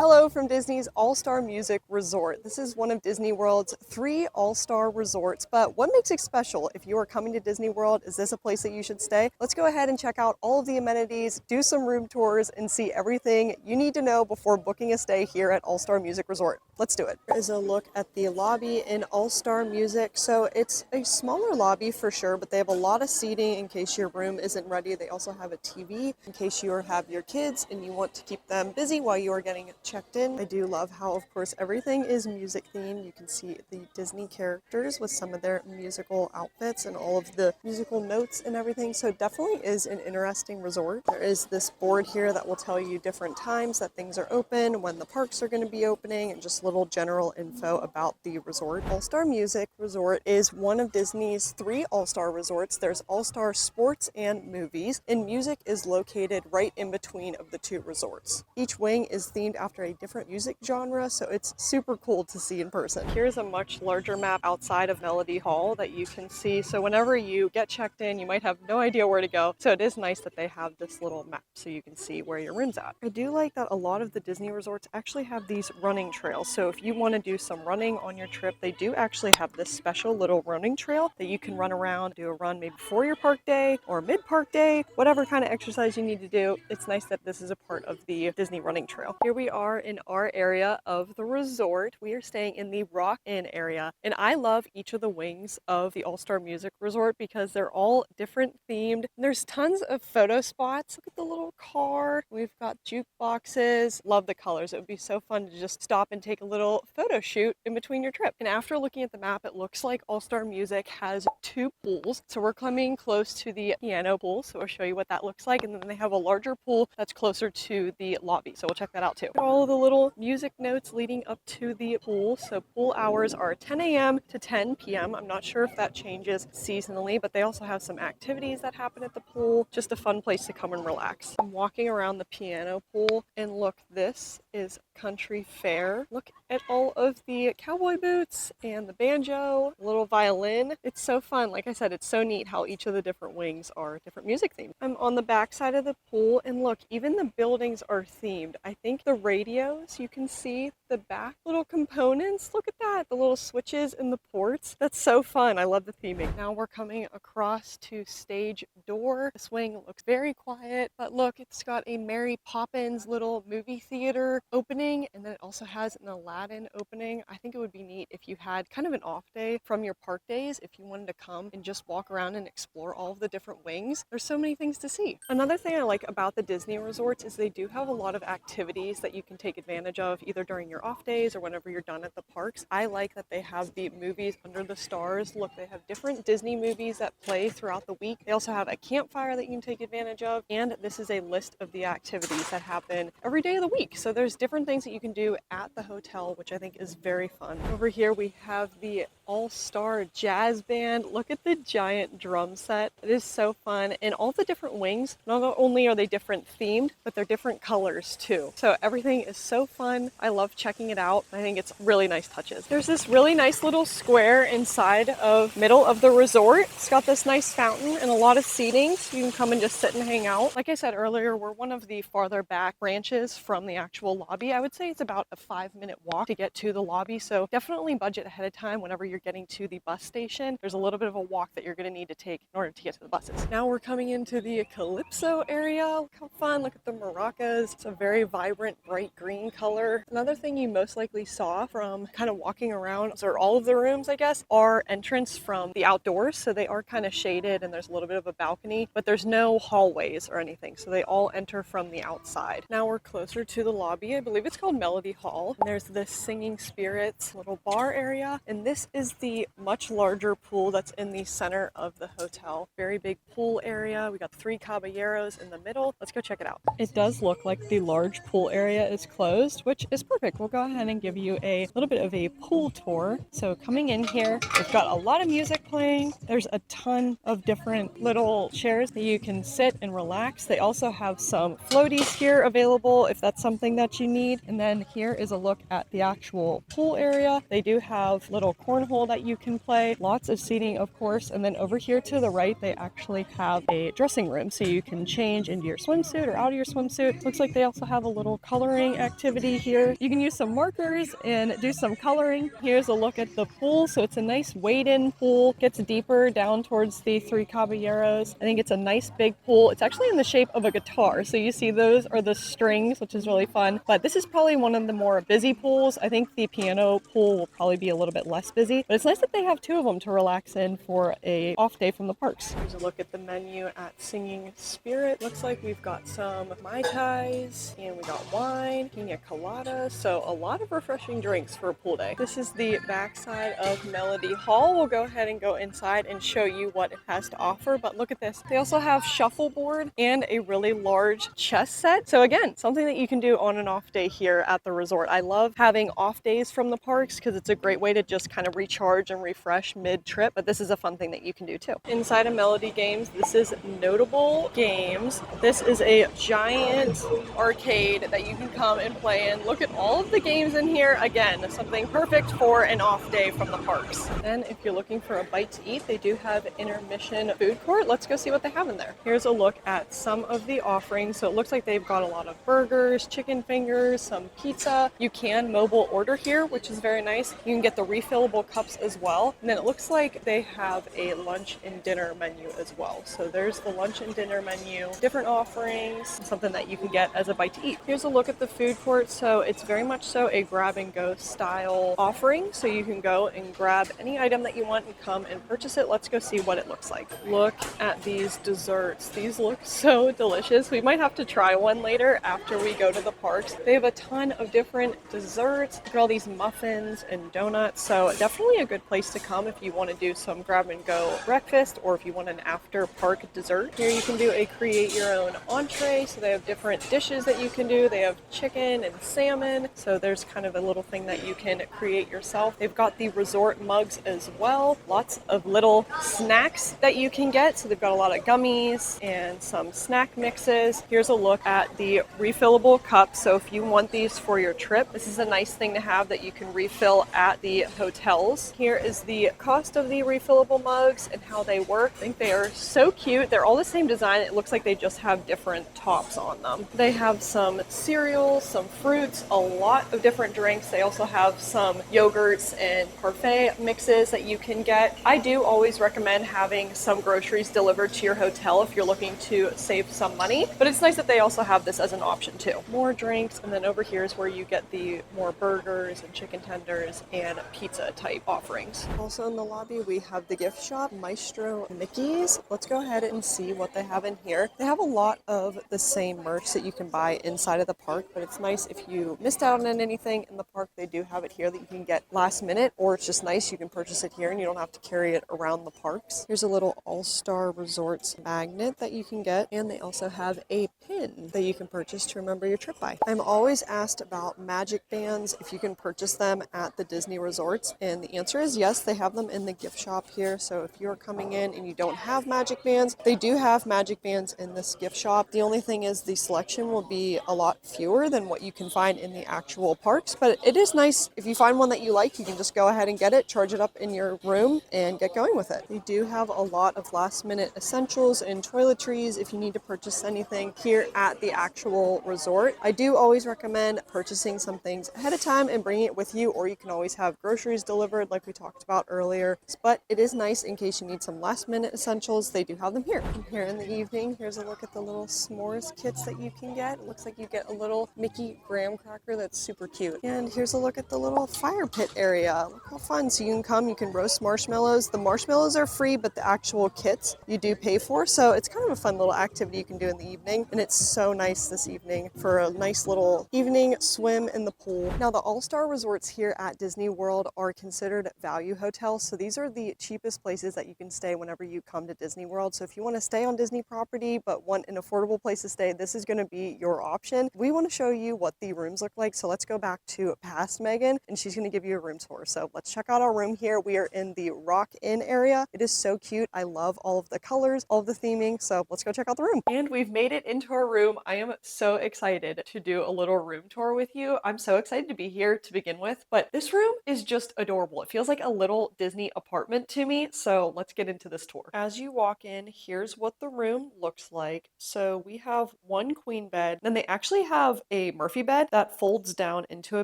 Hello from Disney's All-Star Music Resort. This is one of Disney World's 3 all-star resorts, but what makes it special? If you are coming to Disney World, is this a place that you should stay? Let's go ahead and check out all of the amenities, do some room tours, and see everything you need to know before booking a stay here at All-Star Music Resort. Let's do it. Here is a look at the lobby in All-Star Music. So it's a smaller lobby for sure, but they have a lot of seating in case your room isn't ready. They also have a TV in case you have your kids and you want to keep them busy while you are getting checked in. I do love how, of course, everything is music themed. You can see the Disney characters with some of their musical outfits and all of the musical notes and everything. So it definitely is an interesting resort. There is this board here that will tell you different times that things are open, when the parks are going to be opening, and just little general info about the resort. All-Star Music Resort is one of Disney's 3 all-star resorts. There's all-star sports and movies, and music is located right in between of the 2 resorts. Each wing is themed after a different music genre, so it's super cool to see in person. Here's a much larger map outside of Melody Hall that you can see. So whenever you get checked in, you might have no idea where to go. So it is nice that they have this little map so you can see where your room's at. I do like that a lot of the Disney resorts actually have these running trails. So if you want to do some running on your trip, they do actually have this special little running trail that you can run around, do a run maybe before your park day or mid-park day, whatever kind of exercise you need to do. It's nice that this is a part of the Disney running trail. Here we are in our area of the resort. We are staying in the Rock Inn area, and I love each of the wings of the All-Star Music Resort because they're all different themed. There's tons of photo spots. Look at the little car. We've got jukeboxes. Love the colors. It would be so fun to just stop and take a little photo shoot in between your trip. And after looking at the map, it looks like All-Star Music has 2 pools. So we're coming close to the piano pool, so I'll show you what that looks like. And then they have a larger pool that's closer to the lobby, so we'll check that out too. All of the little music notes leading up to the pool. So pool hours are 10 a.m. to 10 p.m. I'm not sure if that changes seasonally, but they also have some activities that happen at the pool. Just a fun place to come and relax. I'm walking around the piano pool, and look, this is Country Fair. Look at all of the cowboy boots and the banjo, little violin. It's so fun. Like I said, it's so neat how each of the different wings are different music themes. I'm on the back side of the pool, and look, even the buildings are themed. I think the radios, you can see the back little components. Look at that, the little switches and the ports. That's so fun. I love the theming. Now we're coming across to stage door. This wing looks very quiet, but look, it's got a Mary Poppins little movie theater opening, and then it also has an Aladdin opening. I think it would be neat if you had kind of an off day from your park days, if you wanted to come and just walk around and explore all of the different wings. There's so many things to see. Another thing I like about the Disney resorts is they do have a lot of activities that you can take advantage of either during your off days or whenever you're done at the parks. I like that they have the movies under the stars. Look, they have different Disney movies that play throughout the week. They also have a campfire that you can take advantage of, and this is a list of the activities that happen every day of the week. So there's different things that you can do at the hotel, which I think is very fun. Over here we have the all-star jazz band. Look at the giant drum set. It is so fun. And all the different wings, not only are they different themed, but they're different colors too. So everything is so fun. I love checking it out. I think it's really nice touches. There's this really nice little square inside of middle of the resort. It's got this nice fountain and a lot of seating, so you can come and just sit and hang out. Like I said earlier, we're one of the farther back branches from the actual lobby. I would say it's about a 5-minute walk to get to the lobby, so definitely budget ahead of time whenever you're getting to the bus station. There's a little bit of a walk that you're going to need to take in order to get to the buses. Now we're coming into the Calypso area. Look how fun. Look at the maracas. It's a very vibrant, bright green color. Another thing you most likely saw from kind of walking around, or all of the rooms, I guess, are entrance from the outdoors. So they are kind of shaded and there's a little bit of a balcony, but there's no hallways or anything. So they all enter from the outside. Now we're closer to the lobby. I believe it's called Melody Hall. And there's this Singing Spirits little bar area. And this is the much larger pool that's in the center of the hotel. Very big pool area. We got 3 caballeros in the middle. Let's go check it out. It does look like the large pool area is closed, which is perfect. we'll go ahead and give you a little bit of a pool tour. So coming in here, we've got a lot of music playing. There's a ton of different little chairs that you can sit and relax. They also have some floaties here available if that's something that you need. And then here is a look at the actual pool area. They do have little cornhole that you can play, lots of seating, of course. And then over here to the right, they actually have a dressing room so you can change into your swimsuit or out of your swimsuit. Looks like they also have a little coloring activity here. You can use some markers and do some coloring. Here's a look at the pool. So it's a nice wade-in pool, gets deeper down towards the Three Caballeros. I think it's a nice big pool. It's actually in the shape of a guitar. So you see those are the strings, which is really fun. But this is probably one of the more busy pools. I think the piano pool will probably be a little bit less busy, but it's nice that they have two of them to relax in for a off day from the parks. Here's a look at the menu at Singing Spirit. Looks like we've got some Mai Tais and we got wine, pina colada. So a lot of refreshing drinks for a pool day. This is the backside of Melody Hall. We'll go ahead and go inside and show you what it has to offer. But look at this. They also have shuffleboard and a really large chess set. So again, something that you can do on an off day here at the resort. I love having off days from the parks because it's a great way to just kind of recharge and refresh mid-trip. But this is a fun thing that you can do too. Inside of Melody Games, this is Notable Games. This is a giant arcade that you can come and play in. Look at all of the games in here. Again, something perfect for an off day from the parks. And if you're looking for a bite to eat, they do have intermission food court. Let's go see what they have in there. Here's a look at some of the offerings. So it looks like they've got a lot of burgers, chicken fingers, some pizza. You can mobile order here, which is very nice. You can get the refillable cups as well. And then it looks like they have a lunch and dinner menu as well. So there's the lunch and dinner menu, different offerings, something that you can get as a bite to eat. Here's a look at the food court. So it's very much so a grab and go style offering. So you can go and grab any item that you want and come and purchase it. Let's go see what it looks like. Look at these desserts. These look so delicious. We might have to try one later after we go to the parks. They have a ton of different desserts. Look at all these muffins and donuts. So definitely a good place to come if you want to do some grab and go breakfast or if you want an after park dessert. Here you can do a create your own entree. So they have different dishes that you can do. They have chicken and salmon. So there's kind of a little thing that you can create yourself. They've got the resort mugs as well. Lots of little snacks that you can get. So they've got a lot of gummies and some snack mixes. Here's a look at the refillable cups. So if you want these for your trip, this is a nice thing to have that you can refill at the hotels. Here is the cost of the refillable mugs and how they work. I think they are so cute. They're all the same design. It looks like they just have different tops on them. They have some cereals, some fruits, a lot of different drinks. They also have some yogurts and parfait mixes that you can get. I do always recommend having some groceries delivered to your hotel if you're looking to save some money, but it's nice that they also have this as an option too. More drinks, and then over here is where you get the more burgers and chicken tenders and pizza type offerings. Also in the lobby we have the gift shop, Maestro Mickey's. Let's go ahead and see what they have in here. They have a lot of the same merch that you can buy inside of the park, but it's nice if you missed out on anything in the park, they do have it here that you can get last minute, or it's just nice you can purchase it here and you don't have to carry it around the parks. Here's a little All-Star Resorts magnet that you can get, and they also have a pin that you can purchase to remember your trip by. I'm always asked about magic bands, if you can purchase them at the Disney resorts, and the answer is yes, they have them in the gift shop here. So if you're coming in and you don't have magic bands, they do have magic bands in this gift shop. The only thing is the selection will be a lot fewer than what you can find in the actual parks, but it is nice if you find one that you like, you can just go ahead and get it, charge it up in your room, and get going with it. We do have a lot of last minute essentials and toiletries if you need to purchase anything here at the actual resort. I do always recommend purchasing some things ahead of time and bringing it with you, or you can always have groceries delivered like we talked about earlier. But it is nice in case you need some last minute essentials, they do have them here. And here in the evening, here's a look at the little s'mores kits that you can get. It looks like you get a little Mickey graham cracker that's super cute. And here's a look at the little fire pit area. Look how fun. So you can come, you can roast marshmallows. The marshmallows are free, but the actual kits you do pay for. So it's kind of a fun little activity you can do in the evening. And it's so nice this evening for a nice little evening swim in the pool. Now the All-Star Resorts here at Disney World are considered value hotels. So these are the cheapest places that you can stay whenever you come to Disney World. So if you want to stay on Disney property but want an affordable place to stay, this is going to be your option. We want to show you what the rooms look like. So let's let's go back to past Megan and she's going to give you a room tour. So let's check out our room here. We are in the Rock Inn area. It is so cute. I love all of the colors, all of the theming. So let's go check out the room. And we've made it into our room. I am so excited to do a little room tour with you. I'm so excited to be here to begin with, but this room is just adorable. It feels like a little Disney apartment to me. So let's get into this tour. As you walk in, here's what the room looks like. So we have one queen bed. Then they actually have a Murphy bed that folds down into a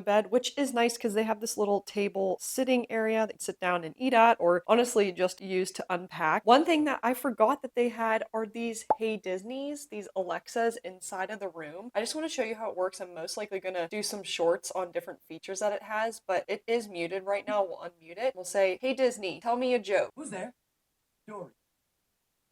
bed, which is nice because they have this little table sitting area that you sit down and eat at, or honestly just use to unpack. One thing that I forgot that they had are these Hey Disneys, these Alexas inside of the room. I just want to show you how it works. I'm most likely going to do some shorts on different features that it has, but it is muted right now. We'll unmute it. We'll say, "Hey Disney, tell me a joke." Who's there? Dory.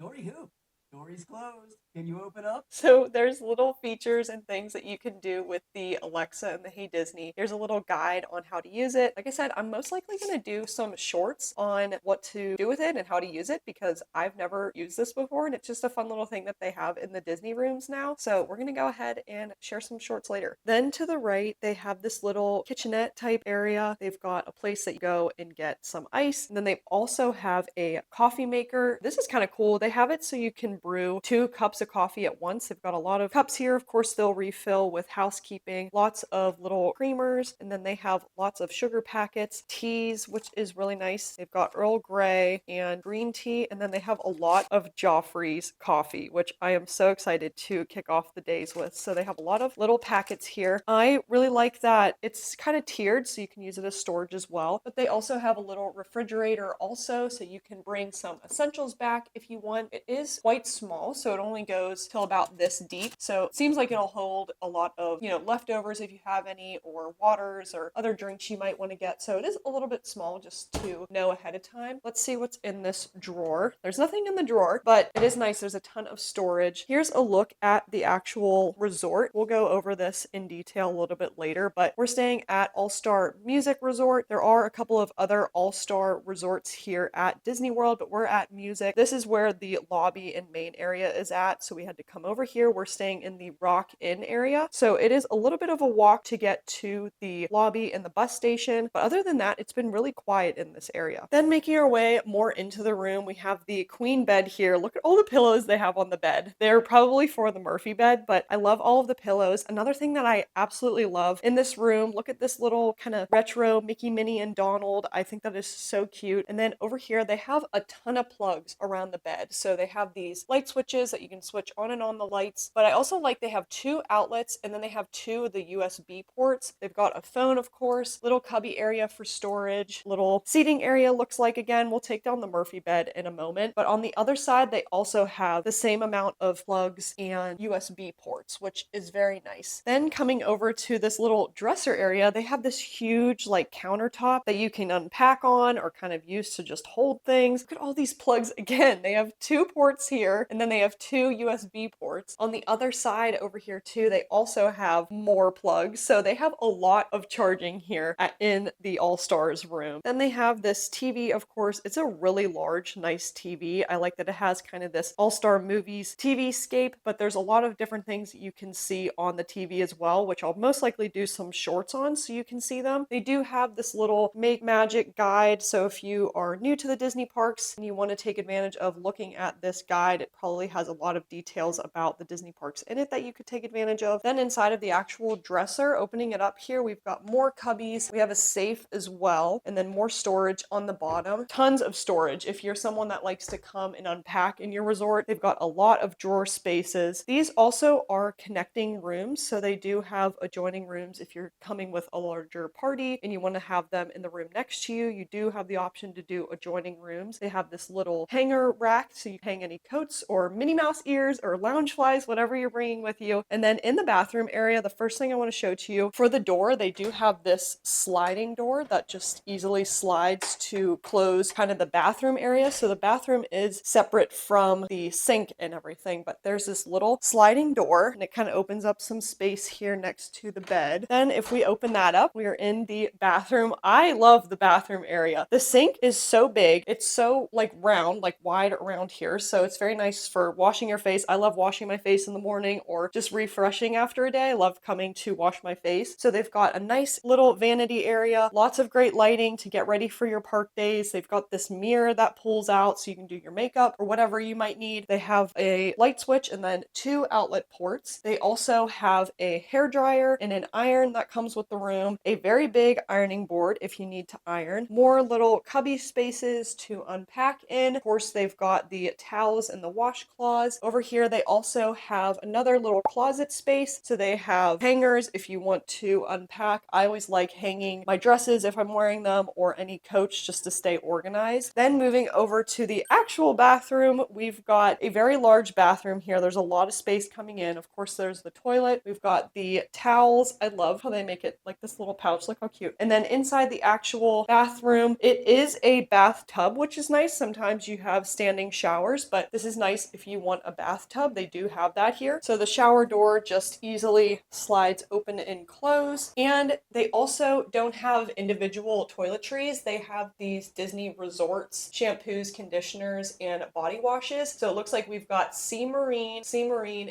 Dory who? Dory's closed. Can you open up? So there's little features and things that you can do with the Alexa and the Hey Disney. Here's a little guide on how to use it. Like I said, I'm most likely going to do some shorts on what to do with it and how to use it because I've never used this before and it's just a fun little thing that they have in the Disney rooms now. So we're going to go ahead and share some shorts later. Then to the right, they have this little kitchenette type area. They've got a place that you go and get some ice. And then they also have a coffee maker. This is kind of cool. They have it so you can brew 2 cups of coffee at once. They've got a lot of cups here. Of course, they'll refill with housekeeping, lots of little creamers, and then they have lots of sugar packets, teas, which is really nice. They've got Earl Grey and green tea, and then they have a lot of Joffrey's coffee, which I am so excited to kick off the days with. So they have a lot of little packets here. I really like that it's kind of tiered, so you can use it as storage as well, but they also have a little refrigerator also, so you can bring some essentials back if you want. It is quite small, so it only goes till about this deep. So it seems like it'll hold a lot of, leftovers if you have any, or waters or other drinks you might want to get. So it is a little bit small just to know ahead of time. Let's see what's in this drawer. There's nothing in the drawer, but it is nice. There's a ton of storage. Here's a look at the actual resort. We'll go over this in detail a little bit later, but we're staying at All-Star Music Resort. There are a couple of other All-Star resorts here at Disney World, but we're at Music. This is where the lobby and main area is at, so we had to come over here. We're staying in the Rock Inn area, so it is a little bit of a walk to get to the lobby and the bus station, but other than that, it's been really quiet in this area. Then making our way more into the room, we have the queen bed here. Look at all the pillows they have on the bed. They're probably for the Murphy bed, but I love all of the pillows. Another thing that I absolutely love in this room, look at this little kind of retro Mickey, Minnie, and Donald. I think that is so cute. And then over here, they have a ton of plugs around the bed. So they have these light switches that you can switch on and on the lights, but I also like they have 2 outlets and then they have 2 of the USB ports. They've got a phone, of course, little cubby area for storage, little seating area looks like. Again, we'll take down the Murphy bed in a moment, but on the other side, they also have the same amount of plugs and USB ports, which is very nice. Then coming over to this little dresser area, they have this huge like countertop that you can unpack on or kind of use to just hold things. Look at all these plugs again. They have 2 ports here and then they have 2 USB ports. On the other side over here too, they also have more plugs. So they have a lot of charging here in the All-Stars room. Then they have this TV, of course. It's a really large, nice TV. I like that it has kind of this All-Star Movies TV scape, but there's a lot of different things that you can see on the TV as well, which I'll most likely do some shorts on so you can see them. They do have this little Make Magic guide. So if you are new to the Disney parks and you want to take advantage of looking at this guide, it probably has a lot of details about the Disney parks in it that you could take advantage of. Then inside of the actual dresser, opening it up here, we've got more cubbies. We have a safe as well, and then more storage on the bottom. Tons of storage. If you're someone that likes to come and unpack in your resort, they've got a lot of drawer spaces. These also are connecting rooms, so they do have adjoining rooms. If you're coming with a larger party and you want to have them in the room next to you, you do have the option to do adjoining rooms. They have this little hanger rack, so you can hang any coats or Minnie Mouse ears or lounge flies, whatever you're bringing with you. And then in the bathroom area, the first thing I want to show to you, for the door, they do have this sliding door that just easily slides to close kind of the bathroom area. So the bathroom is separate from the sink and everything, but there's this little sliding door and it kind of opens up some space here next to the bed. Then if we open that up, we are in the bathroom. I love the bathroom area. The sink is so big. It's so like round, like wide around here. So it's very nice for washing your face. I love washing my face in the morning or just refreshing after a day. I love coming to wash my face. So they've got a nice little vanity area, lots of great lighting to get ready for your park days. They've got this mirror that pulls out so you can do your makeup or whatever you might need. They have a light switch and then 2 outlet ports. They also have a hair dryer and an iron that comes with the room, a very big ironing board if you need to iron, more little cubby spaces to unpack in. Of course, they've got the towels and the washcloths. Over here, they also have another little closet space. So they have hangers if you want to unpack. I always like hanging my dresses if I'm wearing them or any coats just to stay organized. Then moving over to the actual bathroom, we've got a very large bathroom here. There's a lot of space coming in. Of course, there's the toilet. We've got the towels. I love how they make it like this little pouch. Look how cute. And then inside the actual bathroom, it is a bathtub, which is nice. Sometimes you have standing showers, but this is nice if you want a bathtub. They do have that here. So the shower door just easily slides open and close. And they also don't have individual toiletries. They have these Disney resorts, shampoos, conditioners, and body washes. So it looks like we've got sea marine,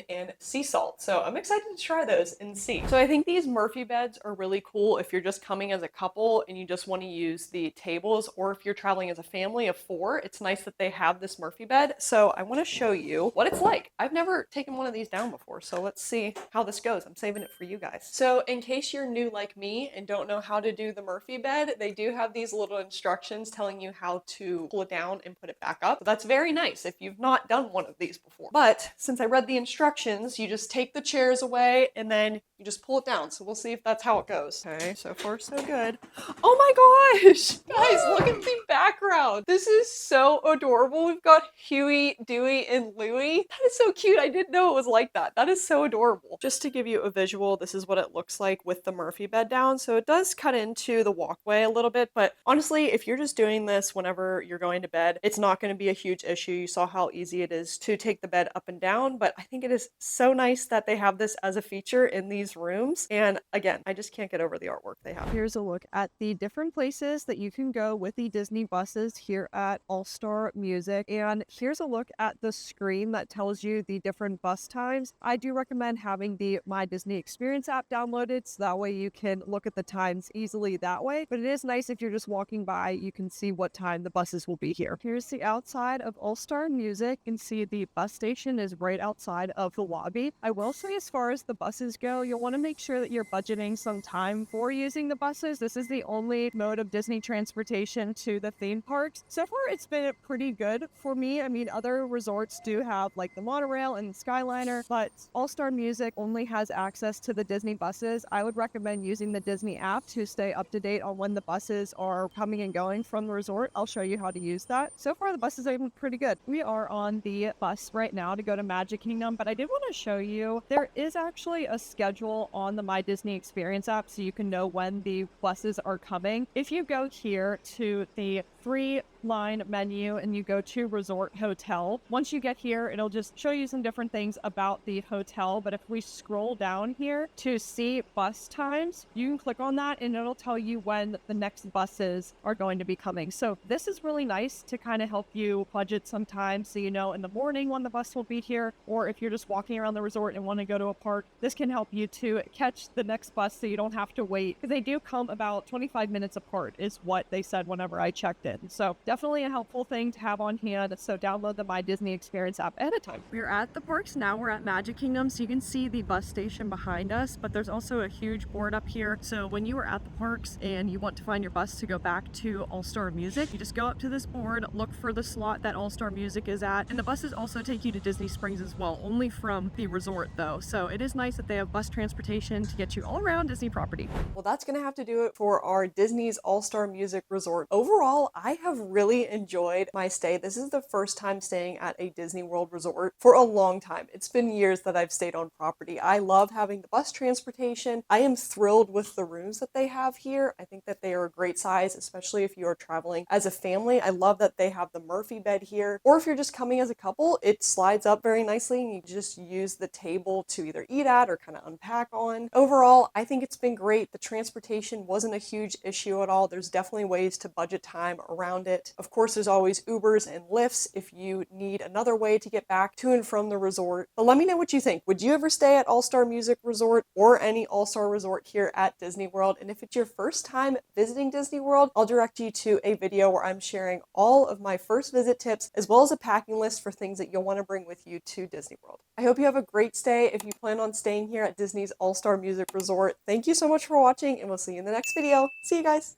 and sea salt. So I'm excited to try those and see. So I think these Murphy beds are really cool if you're just coming as a couple and you just want to use the tables, or if you're traveling as a family of 4, it's nice that they have this Murphy bed. So I want to show you what it's like. I've never taken one of these down before, so let's see how this goes. I'm saving it for you guys. So in case you're new like me and don't know how to do the Murphy bed, they do have these little instructions telling you how to pull it down and put it back up. So that's very nice if you've not done one of these before. But since I read the instructions, you just take the chairs away and then you just pull it down. So we'll see if that's how it goes. Okay, so far so good. Oh my gosh! Guys, look at the background. This is so adorable. We've got Huey, Dewey, and Louie. That is so cute. I didn't know it was like that. That is so adorable. Just to give you a visual, this is what it looks like with the Murphy bed down. So it does cut into the walkway a little bit, but honestly, if you're just doing this whenever you're going to bed, it's not going to be a huge issue. You saw how easy it is to take the bed up and down, but I think it is so nice that they have this as a feature in these rooms. And again, I just can't get over the artwork they have. Here's a look at the different places that you can go with the Disney buses here at All Star Music. And here's a look at the screen that tells you the different bus times. I do recommend having the My Disney Experience app downloaded, so that way you can look at the times easily that way. But it is nice if you're just walking by, you can see what time the buses will be here. Here's the outside of All Star Music. You can see the bus station is right outside of the lobby. I will say, as far as the buses go, you'll want to make sure that you're budgeting some time for using the buses. This is the only mode of Disney transportation to the theme parks. So far, it's been pretty good for me. I mean, other resorts do have like the monorail and the Skyliner, but All Star Music only has access to the Disney buses. I would recommend using the Disney app to stay up to date on when the buses are coming and going from the resort. I'll show you how to use that. So far, the buses are even pretty good. We are on the bus right now to go to Magic Kingdom, but I did want to show you there is actually a schedule on the My Disney Experience app so you can know when the buses are coming. If you go here to the 3-line menu and you go to Resort Hotel, once you get here, it'll just show you some different things about the hotel. But if we scroll down here to see bus times, you can click on that and it'll tell you when the next buses are going to be coming. So this is really nice to kind of help you budget some time, so you know in the morning when the bus will be here, or if you're just walking around the resort and want to go to a park, this can help you to catch the next bus so you don't have to wait, because they do come about 25 minutes apart is what they said whenever I checked in. So definitely a helpful thing to have on hand. So download the My Disney Experience app ahead of time. We're at the parks now. We're at Magic Kingdom, so you can see the bus station behind us, but there's also a huge board up here. So when you are at the parks and you want to find your bus to go back to All Star Music, you just go up to this board, look for the slot that All Star Music is at, and the buses also take you to Disney Springs as well, only from the resort though. So it is nice that they have bus transportation to get you all around Disney property. Well, that's gonna have to do it for our Disney's All Star Music Resort. Overall, I have really enjoyed my stay. This is the first time staying at a Disney World resort for a long time. It's been years that I've stayed on property. I love having the bus transportation. I am thrilled with the rooms that they have here. I think that they are a great size, especially if you are traveling as a family. I love that they have the Murphy bed here. Or if you're just coming as a couple, it slides up very nicely and you just use the table to either eat at or kind of unpack on. Overall, I think it's been great. The transportation wasn't a huge issue at all. There's definitely ways to budget time around it. Of course, there's always Ubers and Lyfts if you need another way to get back to and from the resort. But let me know what you think. Would you ever stay at All-Star Music Resort or any All-Star Resort here at Disney World? And if it's your first time visiting Disney World, I'll direct you to a video where I'm sharing all of my first visit tips as well as a packing list for things that you'll want to bring with you to Disney World. I hope you have a great stay if you plan on staying here at Disney's All-Star Music Resort. Thank you so much for watching, and we'll see you in the next video. See you guys!